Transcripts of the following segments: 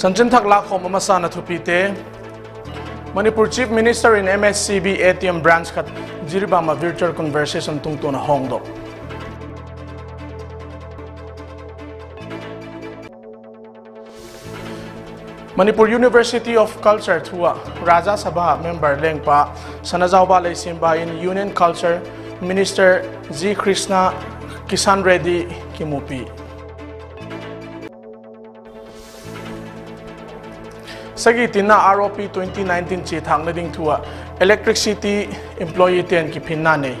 Chanchin Thakla Khom Masana Thupite Manipur Chief Minister in MSCB ATM branch kat Jiribama virtual conversation tungtuna Hongdo. Manipur University of Culture Thua Raja Sabha member Lengpa Sanazauba Leisimba in Union Culture Minister Z. Krishna Kisan Reddy Kimupi. Sagi tina ROP 2019 chi thang lading thua electricity employee ten ki phinna nei.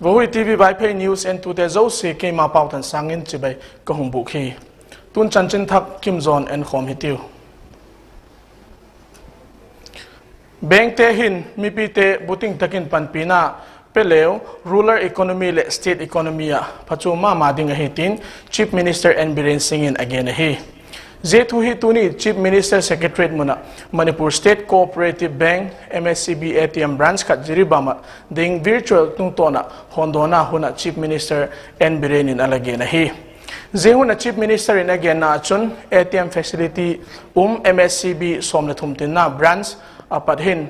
Vahui TV Vaiphei News and today zo se ke ma PAUTHANSANG in chibai kahung bukhi. Tun chanchin thak Kim Zon and Khom hitiu. Bank te hin mipi te buting takin panpina peleo rural economy le state economy a phachuma mading hitin Chief Minister and Biren Singh in again hi zetu hi tuni Chief Minister Secretariat muna Manipur State Cooperative Bank MSCB ATM branch khat jiribama ding virtual tungtona hondona huna Chief Minister and Biren in alagena hi Zehuna Chief Minister in again na chun ATM facility MSCB somna thumtina branch apat hin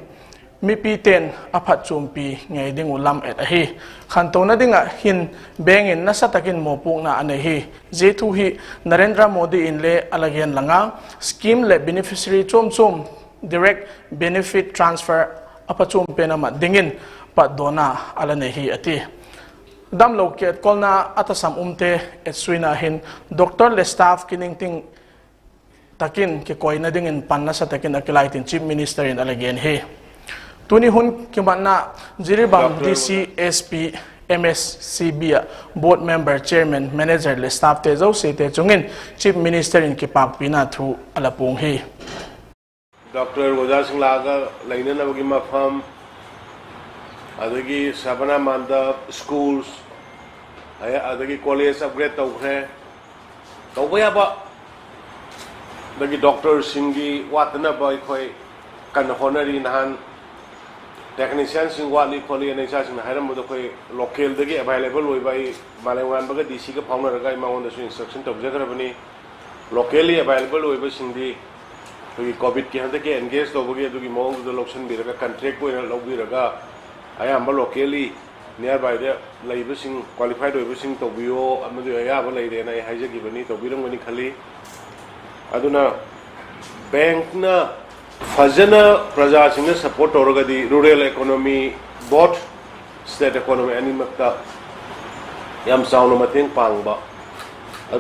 mipi ten apat chumpi ngai ding ulam et ahi khantona dinga hin bengin nasatakin mopuk na anahi zetu hi Narendra Modi in le alagen langa scheme le beneficiary chom direct benefit transfer apat chumpe na ma dingin pat dona alanehi ati dam loket kolna atasam umte et suina hin doctor le staff kiningting takin ke koi na dingin panna sa takin akilaitin Chief Minister in alagen he tuni hun kimanna jiribam DC SP MSCB board member chairman manager le staff te zo se te chungin Chief Minister in kipak pina thu alapung he Dr. Goja Singh laga laina na bagi mafam adagi sabana manda schools aya adagi college upgrade tawre tawya ba dagi doctor singi watna boy khoi kan honori nahan technician sing wali kholi ne sa sing hairam do khoi local dagi available oi bai malaiwan baga DC ka phawna raga ma on the instruction to jagra bani locally available oi ba singdi khoi covid ki handa ke engage to bagi dugi mong do location bi raga contract ko ina lobi raga ayam ba locally nearby de laiba sing qualified oi ba sing to bio amadu aya ba lai de na haije gi bani to biram bani khali aduna bank na fazana praja singa support oragadi rural economy both state economy ani makta yam sauna mateng pangba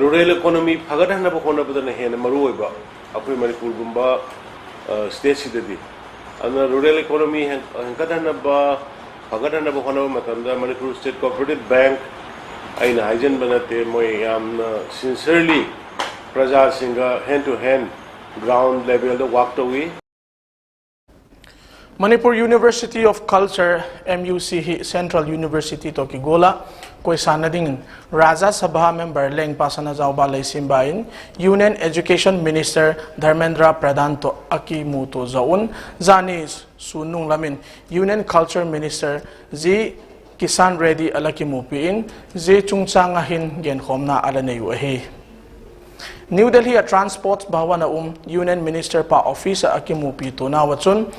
rural economy phagada na bkhona badana hena maru oiba apui manipur gumba state sidadi ana rural economy hankada na ba phagada na bkhona matamda manipur state cooperative bank aina haijen banate moi yam sincerely Praja Singa hand to hand ground level the walked away. Manipur University of Culture MUC Central University Tokigola koi sanading Raja Sabha member Leng Pasana Zauba Leisimbain Union Education Minister Dharmendra Pradhan to Akimuto Zaun Zani Sunung Lamin Union Culture Minister Z Kisan Reddy Alakimupiin Z Chungchangahin Gen Khomna Alaneyu ahi New Delhi a Transport Bhawana Union Minister pa Office Akimupi to na wachun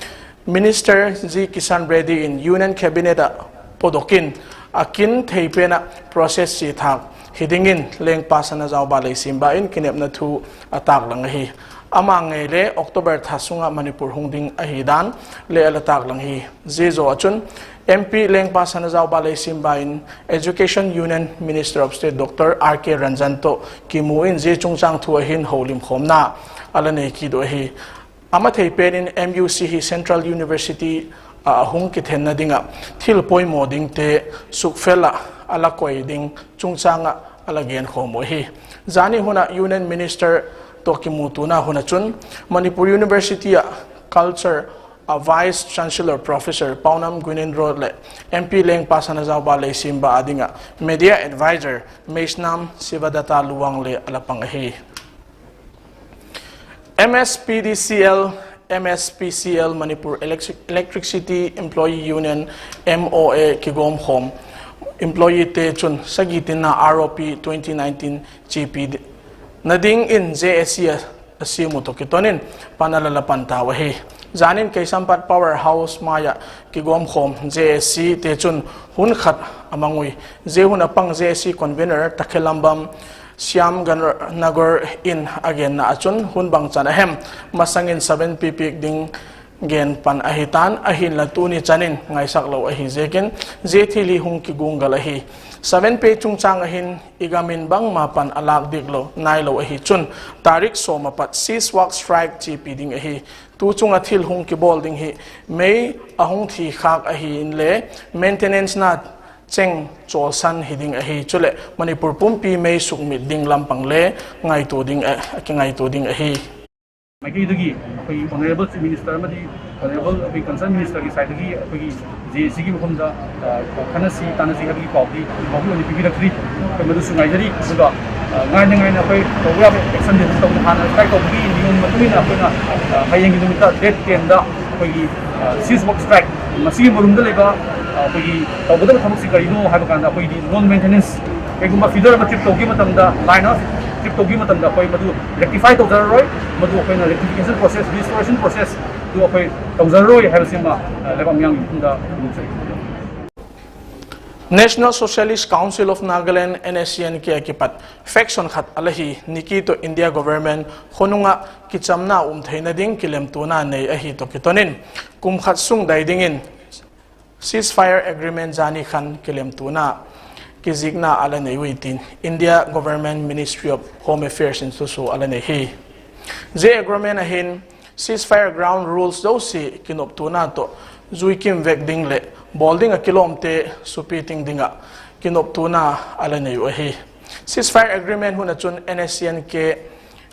Minister Z Kisan Reddy in Union Cabinet Podokin akin theipena process si thak hidingin leng pasana zawba leisimba in kinep na thu atak lang hi amang le October thasunga Manipur hungding ahidan le alatak lang hi zezo achun MP leng pasana zawba leisimba in Education Union Minister of State Dr. R.K. Ranjanto kimuin ze chungchang thu hin holim khomna alane ki do hi amathei pen in MUC Central University hung kithen na dinga thil poi moding te sukfela ala koi ding chungchanga alagen khomo hi zani huna Union Minister Tokimutu na huna chun Manipur University Culture Vice Chancellor Professor Paunam Gwinendro le MP Leng Pasana Zawba le Simba adinga Media Advisor Meisnam Sivadata Luwang le alapang hi MSPCL Manipur Electricity Employee Union MOA Kigom Home Employee Te Chun Sagitin na ROP 2019 GP Nading in JSC asimu to kitonin panalalapan tawahi Zanin kay Sampat Powerhouse Maya Kigom Home JSC Te Chun Hun Khat Amangui Zehun apang JSC Convener Takilambam Siam Nagar in again na achun hun bang chanahem masangin 7 pipik ding gen pan ahitan ahin latuni chanin ngai saklo ahi zekin zethili hung kigungal ahi 7 pe chungchang ahin igamin bang mapan alak diglo nailo ahi chun tarik so mapat sis walk strike gp ding ahi tu chung athil hung ki bol ding hi mei ahung thi khak ahi in le maintenance na Cheng Chol San Hiding Ahi Chule Manipur Pumpi May Sukmit Ding Lampang Le Ngai To Ding Ahi. Maki Dugi, Honorable Minister Madi, Honorable Concerned Minister is Saidi, Zigi Honda, Kanasi, Tanasi Habi Poppy, Mohu, Pipi Tree, Kamadusu Nigeri, Suga, Nine extended to Hana, Type of B, Matuna, Hayang Lumita, Dead Tenda, Sis Box Strike, Masi Murundalega. We the Hamusikarino have a non maintenance. We go feeder of a trip to give them the line of trip to give them the Madu rectify the Roy, Madu rectification process, restoration process to operate the Roy have Sima Levamyang in the National Socialist Council of Nagaland NSCN ki akipat faction khat alahi niki to India government khonunga kichamna thaina ding kilem tuna nei ahi to kitonin kum khat sung dai dingin ceasefire agreement Jani Khan Kilem Tuna Kizigna Alane Witin India Government Ministry of Home Affairs in Susu Alanehi Ze agreement ahin ceasefire ground rules dosi kinop tuna to Zuikim Vek Dingle Bolding a kilomte supiting dinga kinop tuna Alane Wahi ceasefire agreement hunachun NSCN ke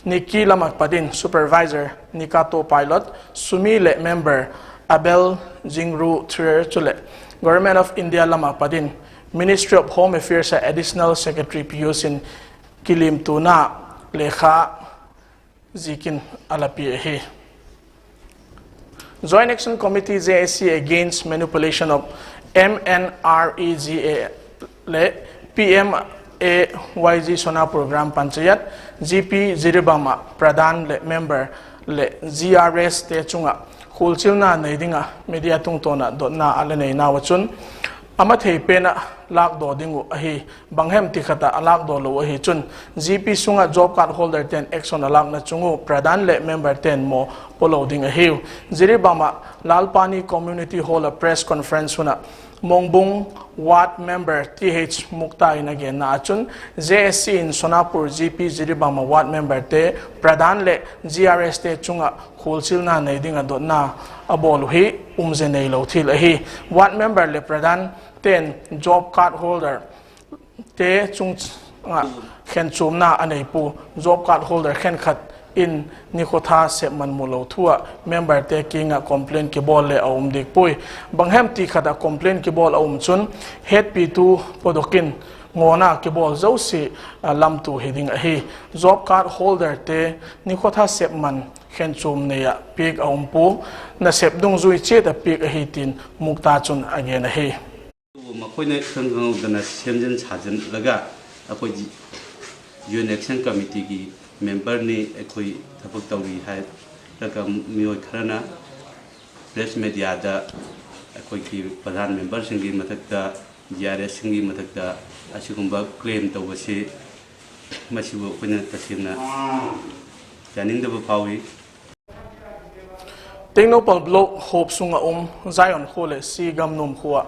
Niki Lamakpadin supervisor Nikato pilot Sumile member Abel Jingru Trier Chule, Government of India Lama Padin, Ministry of Home Affairs Additional Secretary Piyusin Kilim Tuna Lekha Zikin Alapi. Joint Action Committee JSC against manipulation of MNREGA PMAYG Sona Program Panchayat GP Jiribama Pradhan member le GRS Techunga. Kulchilna Nadinga Media Tungtona Dotna Alane Nawachun Amathei Pena Lak Do Dingu Ahi Banghem Tikata Alak Do Lo Ahi Chun GP Sunga Job Card Holder 10 Exxon Alak Na Chungu Pradhan Le Member 10 Mo Polo Ding Ahi Jiribama Lalpani Community Hall Press Conference Huna Mongbung Wat Member TH Mukta Inage Na Achun JSC in Sonapur GP Jiribama Wat Member Te Pradhan Le GRS Te Chunga Kulsil na Naidinga Dot Na Aboluhi Umzenei Lotil Ahi Wat Member Le Pradhan 10 Job Card Holder Te Chung Ken Chum Na Aneipu Job Card Holder Ken Khat in Nikotha Sepman Mulo Tua member taking a complaint kibol le aum dik pui Banghem ti khata complaint kibol aum chun head P2 Podokin ngona kibol zosi lam tu hiding ahi job card holder te Nikotha Sepman khen chum neya pik aum pu na sepdung zui che ta pik ahi tin mukta chun again ahi makoine khangau dana semjen chajen laga akoi UN Action Committee ki member ni ekoi thapuk tawi hai raka mioi kharana press media da ekoi ki pradhan member singi mathakta GRS singi mathakta asigumba claim tawase masibu koina tasina janing da pawi Technopal Block Hope Sunga Zion Khole Si Gamnum Khua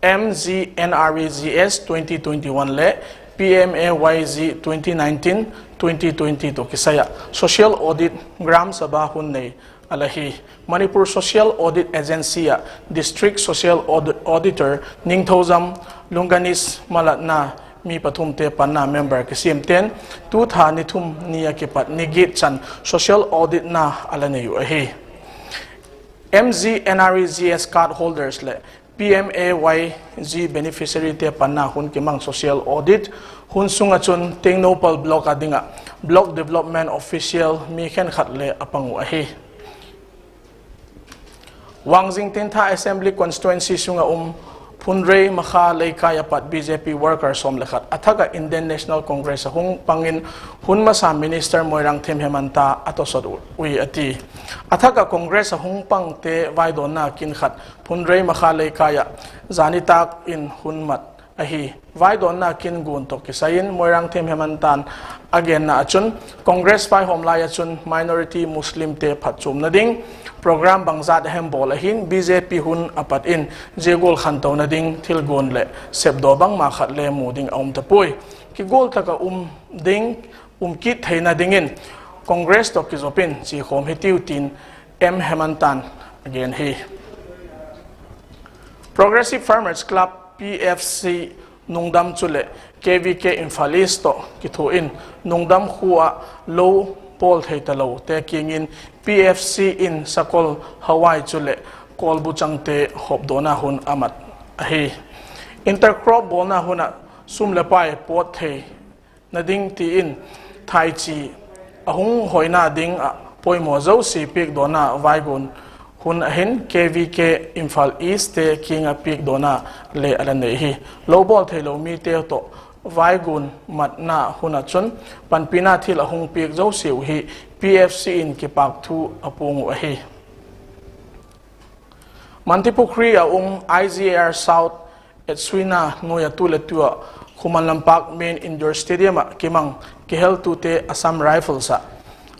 MGNREGS 2021 le PMAYG 2019-2020 to Kisaya Social Audit Gram Sabah Hunne Alahi Manipur Social Audit Agency District Social Auditor Ningthozam Lunganis Malatna Mi Pathum Te Panna member Kisim 10 Tutha Nithum Niya Kipat Nigit Chan Social Audit Na Alanayu Ahi MGNREGS card holders le PMAYG beneficiary te panna hun kimang social audit hun sunga chun Technopal block adinga block development official mi khen khat le apangu ahi Wangjing Tintha Assembly constituency sunga Phunrei Makha Leikai apat BJP workers som lekhat athaga Indian National Congress hung pangin hunmasa minister Moirang Them Hemanta atosod ui ati athaga Congress hung pangte vaidona kin khat Phunrei Makha Leikaya zanitak in hunmat ahi vaidona kin gun to kisain Moirang Them Hemantan again na achun Congress pai homlaya chun minority Muslim te phatchum nading program bangzat hem bol ahin BJP hun apat in jegol khanto na ding thil gon le sepdo bang ma khat le muding tapui ki gol taka ding ki theina dingin Congress to ki zopin chi khom hitiu tin M Hemantan again he Progressive Farmers Club PFC nungdam chule KVK Infalisto ki thuin nungdam khuwa low Paul Theitalo te kingin PFC in Sakol Hawaii chule kolbuchang te hobdona hun amat ahi intercrop bona huna sumlepai pot the nading ti in thai chi ahung hoina ding poimo zo si pik dona vaigun hun ahin KVK Imphal East te king a pik dona le alanei hi lobol thelo mi te to Vaigun matna hunachun panpina thil ahung pik zo siu hi PFC in kipak thu apung ahi Mantipukri a IGR South at Swina noya tuletua Kumalampak main indoor stadium kimang kihel tute Assam Rifles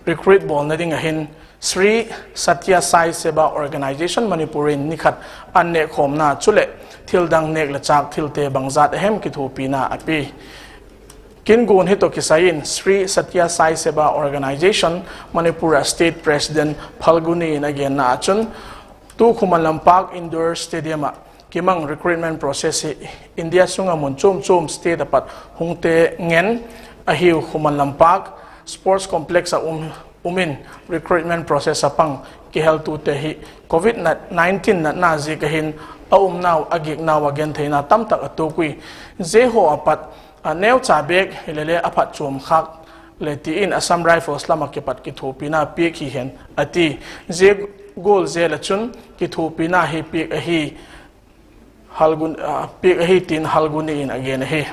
recruit ball nading ahin Sri Satya Sai Seba Organization Manipurin nikhat anne khomna chule thildang nek la chak thilte bangzat hem ki thu pina api kin gun hito kisain Sri Satya Sai Seba Organization Manipura State President Phalguni again na achun tu Khumalampak Indoor Stadium kimang recruitment process India sunga mun chum state apat hungte ngen ahiu Khumalampak Sports Complex umin recruitment process apang kihel tu te hi COVID-19 na zikahin now agik now again theina tam tak atukui zeho apat neu chabek hilele apat chum khak leti in Assam Rifles lamakipat ki thupina pi ki hen ati je gol zela chun ki thupina hi pi hi halgun pi hi tin halguni in again hi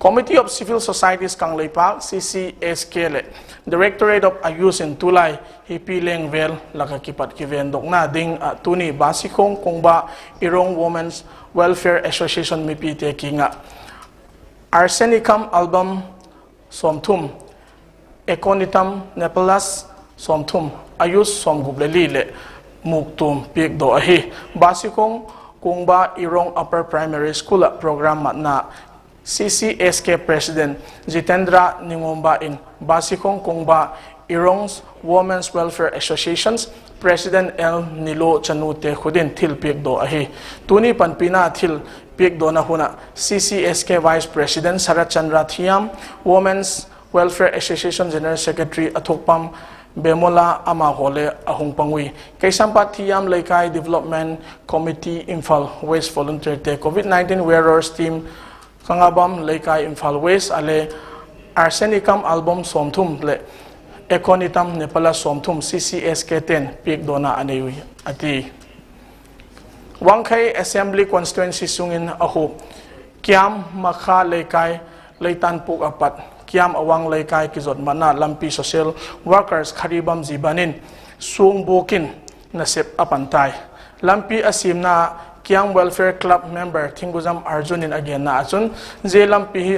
Committee of Civil Societies Kangleipak CCSK le Directorate of Ayus in Tulai hipi lengvel lakakipat kiven dokna ding tuni basikong kungba Irong Women's Welfare Association mipi te kinga Arsenicum album somthum Econitum Nepalas somthum Ayus som gubleli le muktum pik do ahi basikong kungba Irong Upper Primary School program na CCSK President Jitendra Ningomba in Basikong Kongba Irong's Women's Welfare Associations President L Nilo Chanute Khudin Thil Pik Do Ahi Tuni Panpina Thil Pik Do Nahuna CCSK Vice President Sarat Chandra Thiam Women's Welfare Association General Secretary Athokpam Bemola Amahole Ahung Pangui Kaisampat Thiam Leikai Development Committee Imphal West Volunteer Te COVID-19 Wearers Team Kangabam Leikai Imphal West ale Arsenicum album somthum le Econitum Nepala somthum CCSK 10 pik dona anewi ati Wangkai Assembly Constituency sungin ahu Kiam Makha Leikai Leitan Puk apat Kiam Awang Leikai kizot mana lampi social workers kharibam zibanin sung bokin nasip apantai lampi asim na Kiang Welfare Club member Thinguzam Arjunin again na achun zelam pihi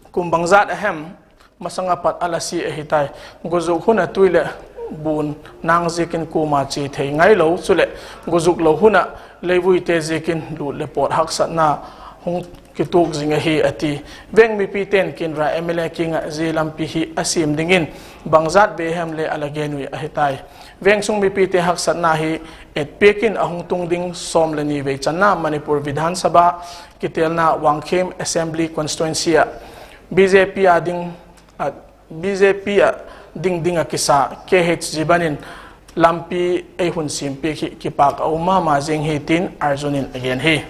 kumbangzat ahem masangapat alasi ehitai gozuk huna tuile bun nang zikin kuma chi thei ngai lo chule gozuk lo huna leivui te zikin lu lepot haksat na hung kituk zinga hi ati veng mi piten kinra MLA kinga zelam pihi asim dingin bangzat behem le alagenui ahitai veng sung mi pite haksat na hi et pekin ahung tungding som lani ve channa Manipur Vidhan Sabha kitelna Wangkhem Assembly Constituency BJP ding kisa KH jibanin lampi ehun simpe kipak auma ma jeng hitin Arjunin again he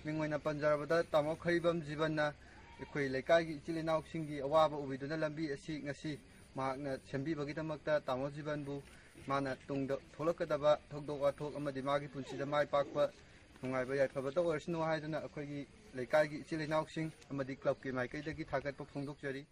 Mingwena Panjarbada Tamo Kharibam Jibanna ꯑꯩꯈꯣꯏ ꯂꯩꯀꯥꯏꯒꯤ ꯏꯆꯤꯜ ꯏꯅꯥꯎꯁꯤꯡꯒꯤ ꯑꯋꯥꯕ ꯎꯕꯤꯗꯨꯅ ꯂꯝꯕꯤ ꯑꯁꯤ ꯉꯁꯤ ꯃꯍꯥꯛꯅ ꯁꯦꯝꯕꯤꯕꯒꯤꯗꯃꯛꯇ ꯇꯥꯃꯣ ꯖꯤꯕꯟꯕꯨ ꯃꯥꯅ ꯇꯨꯡꯗ ꯊꯣꯛꯂꯛꯀꯗꯕ ꯊꯧꯗꯣꯛ ꯋꯥꯊꯣꯛ ꯑꯃꯗꯤ ꯃꯥꯒꯤ ꯄꯨꯟꯁꯤꯗ ꯃꯥꯏ ꯄꯥꯛꯄ ꯅꯨꯡꯉꯥꯏꯕ ꯌꯥꯏꯐꯕꯇ ꯑꯣꯏꯔꯁꯅꯨ ꯍꯥꯏꯗꯨꯅ ꯑꯩꯈꯣꯏꯒꯤ ꯂꯩꯀꯥꯏꯒꯤ ꯏꯆꯤꯜ ꯏꯅꯥꯎꯁꯤꯡ ꯑꯃꯗꯤ ꯀ꯭ꯂꯕꯀꯤ ꯃꯥꯏꯀꯩꯗꯒꯤ ꯊꯥꯒꯠꯄ ꯐꯣꯡꯗꯣꯛꯆꯔꯤ.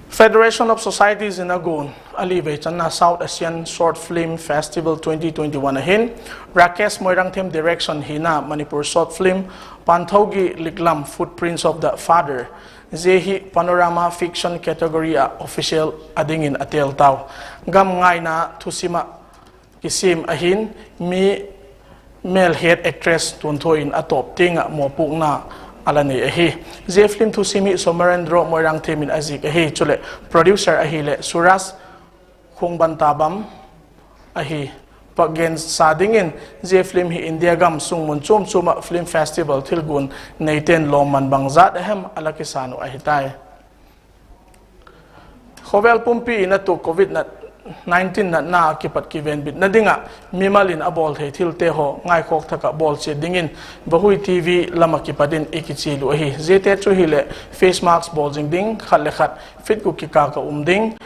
Federation of Societies in Agun, Alibay Channa South Asian Short Film Festival 2021 ahin, Rakesh Moirangthem Direction Hina Manipur Short Film, Panthogi Liklam Footprints of the Father, Zehi Panorama Fiction Category Official Adingin Atel Tau, Gam Ngaina Tusima Kisim ahin, Mi Male Head Actress Tuntoin Atop Tinga Mopugna Alani ahi Zeflim Tusimi Somarendro Moirang Temin Azik ahi chule producer ahi le Suras Khungbantabam ahi Paggen Sadingin Zeflim hi India Gam Sungmun Chum Chuma Film Festival Tilgun Naiten Loman Bangzat ahem Alakisano ahitai Khovel Pumpi inatu COVID-19 na kipat kiven bit na dinga mimalin abol the thil te ho ngai khok thaka bol che dingin Vahui TV lama kipadin ikichilu ahi zete chu hile face mask bol jing ding khat le khat fit ku ki ka ding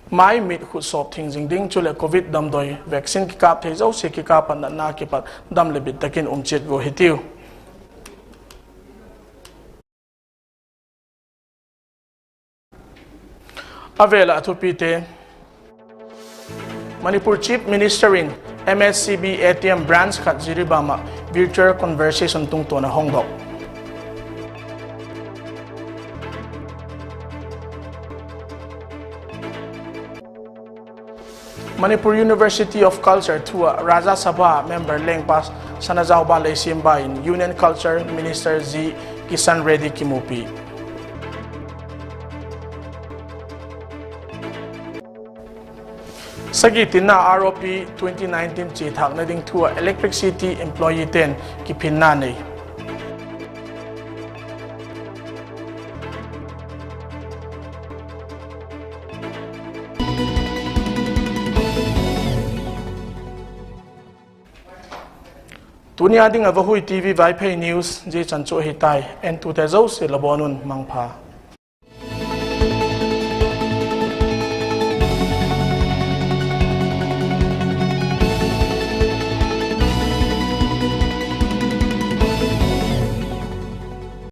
mai mit khu sop thing jing ding chule COVID dam doi vaccine ki kap the zo se ki ka pan na kipat dam le bit takin chet go hitiu avela thupite Manipur Chief Minister in MSCB ATM branch Khat Jiribama virtual conversation tungto na Hongkong. Manipur University of Culture Tua Raja Sabha member Lengpas Sanazao Balay Simba in Union Culture Minister Z Kisan Reddy Kimupi. Sagitin na ROP 2019 chithak na ding thua electricity employee 10 kipin na nei. Tunia ding Vahui TV Vaiphei News je chancho hitai en tu te zo se labonun mangpha.